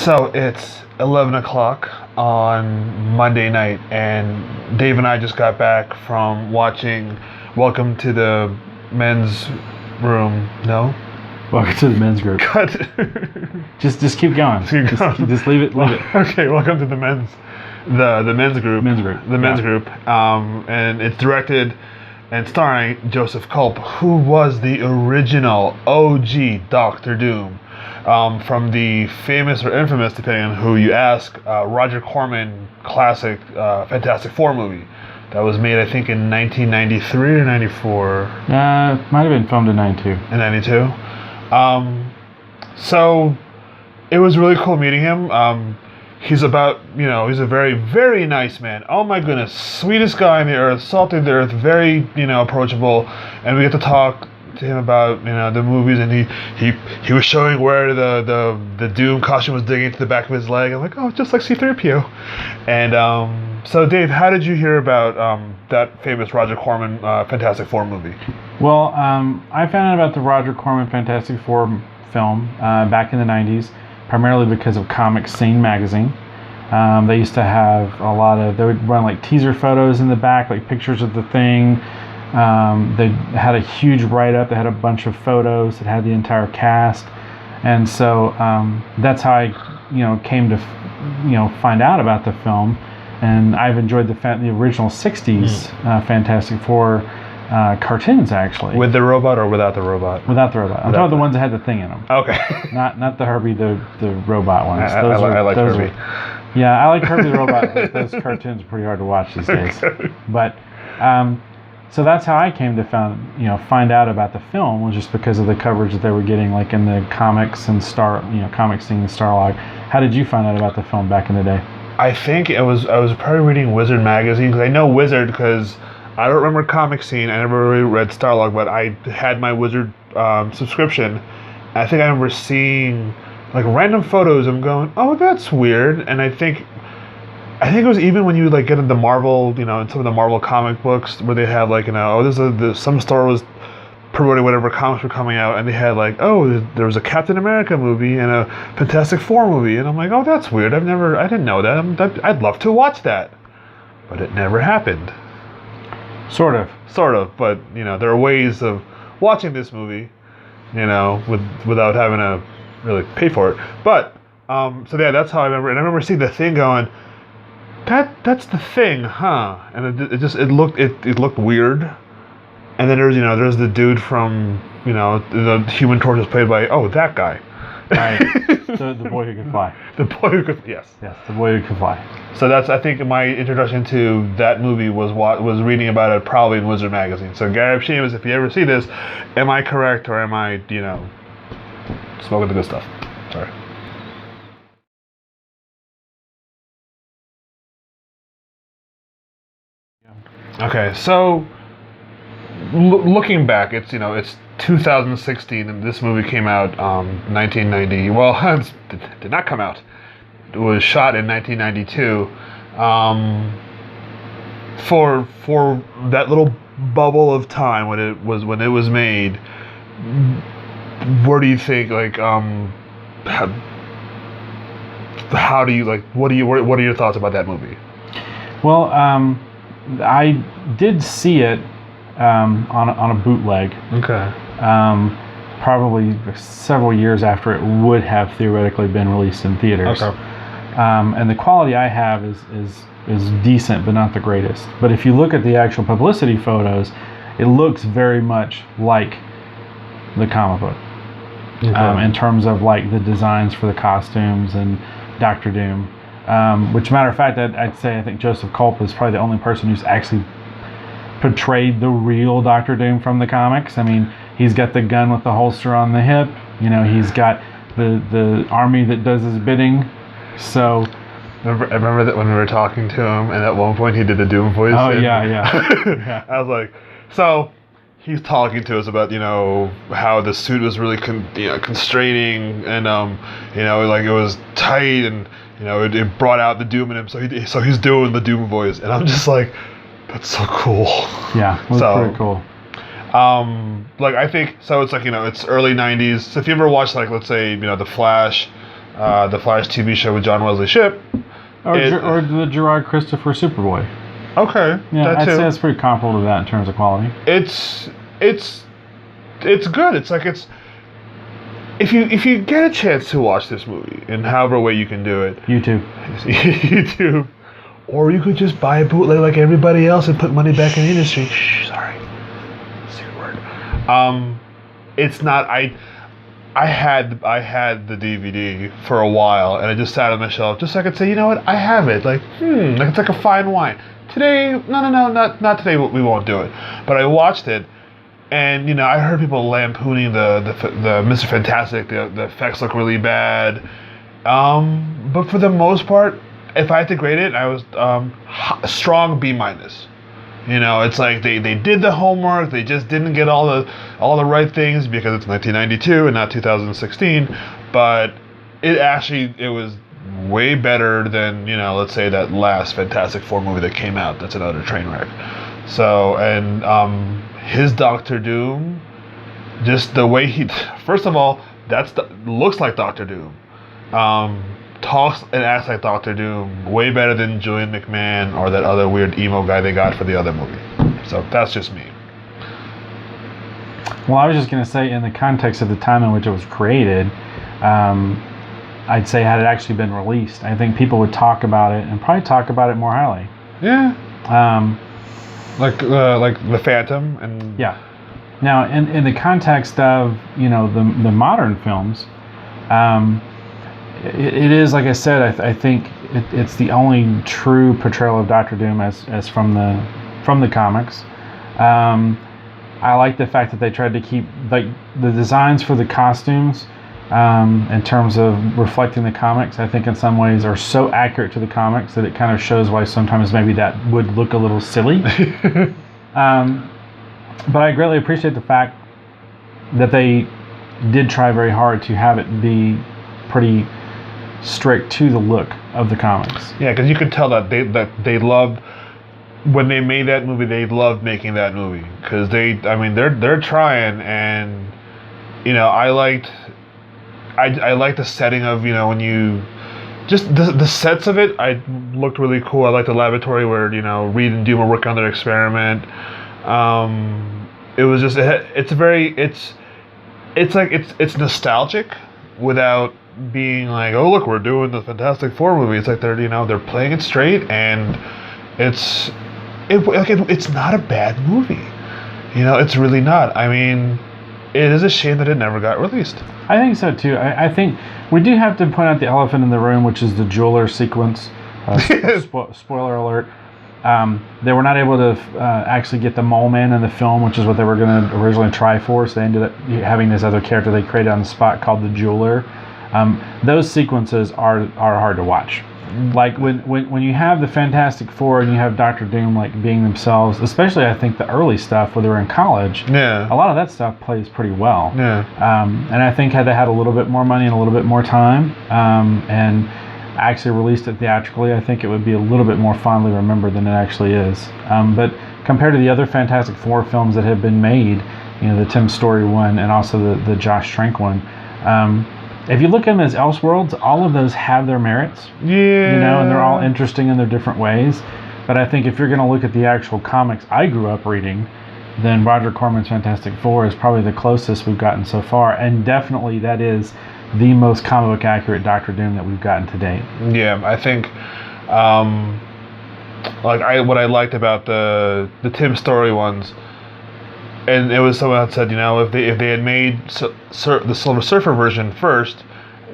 So it's 11 o'clock on Monday night, and Dave and I just got back from watching Welcome to the Men's Room. No? Welcome to the men's group. Cut. Just keep going. Just leave it. Okay, welcome to the men's group. Men's group. The men's group. And it's directed and starring Joseph Culp, who was the original OG Doctor Doom. From the famous or infamous, depending on who you ask, Roger Corman classic Fantastic Four movie that was made, I think, in 1993 or 94. Might have been filmed in 92. In 92. So it was really cool meeting him. He's he's a very, very nice man. Oh my goodness, sweetest guy on the earth, salt of the earth, very, approachable. And we get to talk to him about, the movies, and he was showing where the Doom costume was digging into the back of his leg. I'm like, oh, just like C-3PO. And so Dave, how did you hear about that famous Roger Corman Fantastic Four movie? Well, I found out about the Roger Corman Fantastic Four film back in the 90s, primarily because of Comic Scene magazine. They used to have they would run like teaser photos in the back, like pictures of the thing. They had a huge write-up. They had a bunch of photos that had the entire cast, and so that's how I, came to, find out about the film. And I've enjoyed the original '60s Fantastic Four cartoons, actually. With the robot or without the robot? Without the robot. I'm talking about the ones that had the thing in them. Okay. Not the Herbie the robot ones. I like Herbie. Yeah, I like Herbie the robot. But those cartoons are pretty hard to watch these days. Okay. But so that's how I came to find out about the film, was just because of the coverage that they were getting, like in the comics and Comic Scene and Starlog. How did you find out about the film back in the day? I think I was probably reading Wizard magazine, because I know Wizard because I don't remember Comic Scene. I never really read Starlog, but I had my Wizard subscription. I think I remember seeing like random photos. I'm going, oh, that's weird. And I think it was even when you like get into Marvel, in some of the Marvel comic books where they have like, some store was promoting whatever comics were coming out, and they had like, oh, there was a Captain America movie and a Fantastic Four movie, and I'm like, oh, that's weird. I didn't know that. I'd love to watch that, but it never happened. Sort of, but there are ways of watching this movie, without having to really pay for it. But so yeah, that's how I remember. And I remember seeing the thing going, that's the thing, huh? And it looked weird. And then there's the dude from the Human Torch is played by that guy. Right. the boy who could fly. The boy who could, yes, the boy who could fly. So that's, I think, my introduction to that movie was reading about it probably in Wizard magazine. So Gareb Sheamus, if you ever see this, am I correct, or am I smoking the good stuff? Sorry. Okay, so looking back, it's 2016, and this movie came out 1990. Well, it did not come out. It was shot in 1992. For that little bubble of time when it was made, where do you think, like, how do you, like, what are your thoughts about that movie? Well, I did see it on a bootleg. Okay. Probably several years after it would have theoretically been released in theaters. Okay. And the quality I have is decent, but not the greatest. But if you look at the actual publicity photos, it looks very much like the comic book. Okay. In terms of like the designs for the costumes and Doctor Doom. Which, matter of fact, I'd say I think Joseph Culp is probably the only person who's actually portrayed the real Doctor Doom from the comics. I mean, he's got the gun with the holster on the hip. He's got the army that does his bidding. So I remember that when we were talking to him, and at one point he did the Doom voice. Oh, yeah. I was like, so he's talking to us about, how the suit was really constraining, and like it was tight, and it brought out the Doom in him. So he's doing the Doom voice, and I'm just like, that's so cool. Yeah, it was pretty cool. Like, I think so. It's like, it's early '90s. So if you ever watched, like, let's say, The Flash, the Flash TV show with John Wesley Shipp. Or the Gerard Christopher Superboy. Okay, Yeah, that I'd too. say it's pretty comparable to that in terms of quality. It's good. It's like if you get a chance to watch this movie in however way you can do it, YouTube. YouTube, or you could just buy a bootleg like everybody else and put money back in the industry. Shh, sorry, secret word. It's not. I had the DVD for a while, and it just sat on my shelf, just so I could say, you know what, I have it. Like it's like a fine wine. Today, no, not today. We won't do it. But I watched it, and I heard people lampooning the Mr. Fantastic. The effects look really bad. But for the most part, if I had to grade it, I was strong B-. It's like they did the homework. They just didn't get all the right things because it's 1992 and not 2016. But it was way better than let's say that last Fantastic Four movie that came out. That's another train wreck. So and his Doctor Doom, just the way he first of all looks like Doctor Doom. Talks and acts like Doctor Doom way better than Julian McMahon or that other weird emo guy they got for the other movie. So that's just me. Well, I was just going to say, in the context of the time in which it was created, I'd say had it actually been released, I think people would talk about it and probably talk about it more highly. Yeah. Like the Phantom and yeah. Now, in the context of the modern films, it is, like I said, I think it's the only true portrayal of Doctor Doom as from the comics. I like the fact that they tried to keep like the designs for the costumes in terms of reflecting the comics. I think in some ways are so accurate to the comics that it kind of shows why sometimes maybe that would look a little silly. But I greatly appreciate the fact that they did try very hard to have it be pretty strict to the look of the comics. Yeah, because you could tell that they loved when they made that movie. They loved making that movie because they're trying, and I liked the setting of when you just the sets of it. I looked really cool. I liked the laboratory where Reed and Doom were working on their experiment. It was just it's nostalgic without being like, oh look, we're doing the Fantastic Four movie. It's like they're playing it straight, and it's not a bad movie. It's really not. I mean, it is a shame that it never got released. I think so too. I think we do have to point out the elephant in the room, which is the jeweler sequence. Spoiler alert. They were not able to actually get the Mole Man in the film, which is what they were going to originally try for. So they ended up having this other character they created on the spot called the Jeweler. Those sequences are hard to watch. Like when you have the Fantastic Four and you have Doctor Doom like being themselves, especially I think the early stuff where they were in college. Yeah. A lot of that stuff plays pretty well. Yeah. And I think had they had a little bit more money and a little bit more time, and actually released it theatrically, I think it would be a little bit more fondly remembered than it actually is. But compared to the other Fantastic Four films that have been made, the Tim Story one and also the Josh Trank one, if you look at them as Elseworlds, all of those have their merits. Yeah. And they're all interesting in their different ways. But I think if you're going to look at the actual comics I grew up reading, then Roger Corman's Fantastic Four is probably the closest we've gotten so far. And definitely that is the most comic book accurate Doctor Doom that we've gotten to date. Yeah, I think what I liked about the Tim Story ones, and it was someone that said, if they had made the Silver Surfer version first,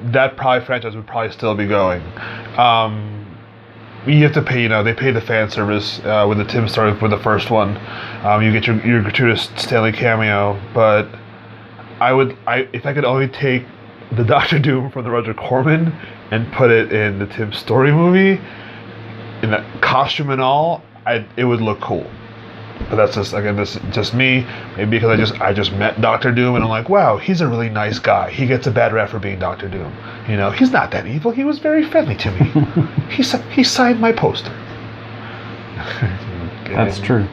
that franchise would probably still be going. You have to pay, they pay the fan service with the Tim Story for the first one. You get your gratuitous Stanley cameo, but if I could only take the Doctor Doom from the Roger Corman and put it in the Tim Story movie, in the costume and all, it would look cool. But that's just me. Maybe because I just met Doctor Doom and I'm like, wow, he's a really nice guy. He gets a bad rap for being Doctor Doom. He's not that evil. He was very friendly to me. He signed my poster. That's true.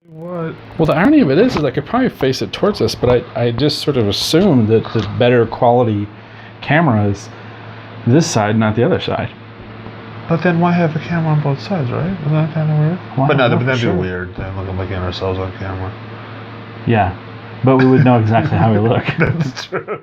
What? Well, the irony of it is I could probably face it towards us, but I just sort of assumed that the better quality camera is this side, not the other side. But then why have a camera on both sides, right? Isn't that kind of weird? Well, But no, I don't know that'd for be sure. weird. Then looking like ourselves on camera. Yeah, but we would know exactly how we look. That's true.